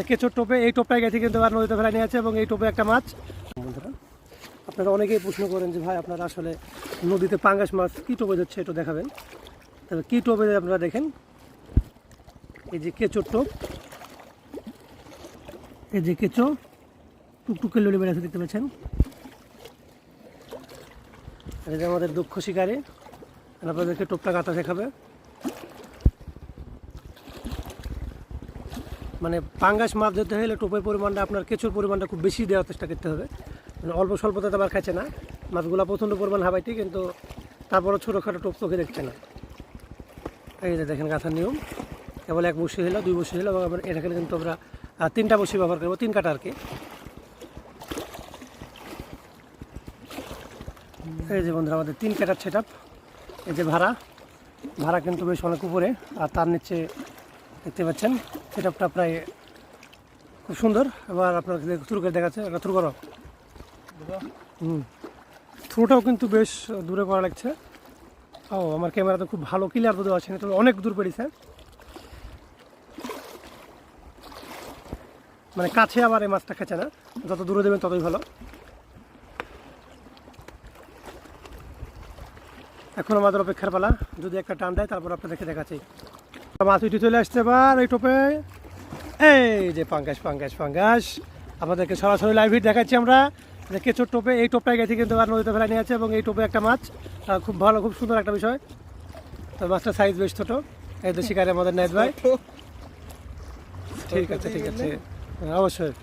কেঁচোর টোপে, এই টোপটায় গেছে কিন্তু আর নদীতে ফেলা নিয়ে আছে এবং এই টোপে একটা মাছ। বন্ধুরা আপনারা অনেকেই প্রশ্ন করেন যে ভাই আপনারা আসলে নদীতে পাঙ্গাস মাছ কী টোপে যাচ্ছে একটু দেখাবেন। তবে কী টোপে আপনারা দেখেন, এই যে কেঁচোর টোপ, এই যে কেঁচো টুকটুকে লুলি বেড়েছে দেখতে পাচ্ছেন। এই যে আমাদের দক্ষ শিকারী, আপনাদেরকে টোপটা কাটা শেখাবে। মানে পাঙ্গাস মাছ ধরতে হলে টোপের পরিমাণটা আপনার কেঁচোর পরিমাণটা খুব বেশি দেওয়ার চেষ্টা করতে হবে। মানে অল্প স্বল্পতে তো আবার খাচ্ছে না মাছগুলো, প্রচণ্ড পরিমাণ হাবাইটি, কিন্তু তারপরও ছোটোখাটো টোপ চোখে দেখছে না। এই যে দেখেন গাথার নিয়ম, কেবল এক বসি হলো, দুই বসি হলো, এবং আমরা এখানে কিন্তু আমরা 3টা বসি ব্যবহার করবো, 3 কাটা আর কি। এই যে বন্ধুরা আমাদের 3 কাটার সেট আপ। এই যে ভাড়া কিন্তু বেশ অনেক উপরে, আর তার নিচে দেখতে পাচ্ছেন সেট আপটা প্রায় খুব সুন্দর। এবার আপনাকে থ্রু করে দেখাচ্ছে, একটা থ্রু করো। থ্রুটাও কিন্তু বেশ দূরে করা লাগছে। ও আমার ক্যামেরাতে খুব ভালো ক্লিয়ার তো দেওয়া আছে, তবে অনেক দূর পেরিয়েছে। মানে কাছে আবার এই মাছটা খেছে না, যত দূরে দেবেন ততই ভালো। এখন আমাদের অপেক্ষার পালা, যদি একটা টান দেয় তারপর আপনাদেরকে দেখাচ্ছি। মাছ উঠে চলে আসছে এবার এই টোপে। এই যে পাঙ্গাস আপনাদেরকে সরাসরি লাইভ হিট দেখাচ্ছি আমরা। যে কেঁচোর টোপে, এই টোপটায় গেছে কিন্তু আর নদীতে ফেলা নিয়ে আছে এবং এই টোপে একটা মাছ। খুব ভালো, খুব সুন্দর একটা বিষয়। তো মাছটার সাইজ বেশ ছোটো। এই তো শিকারে আমাদের নাইত ভাই। ঠিক আছে, অবশ্যই।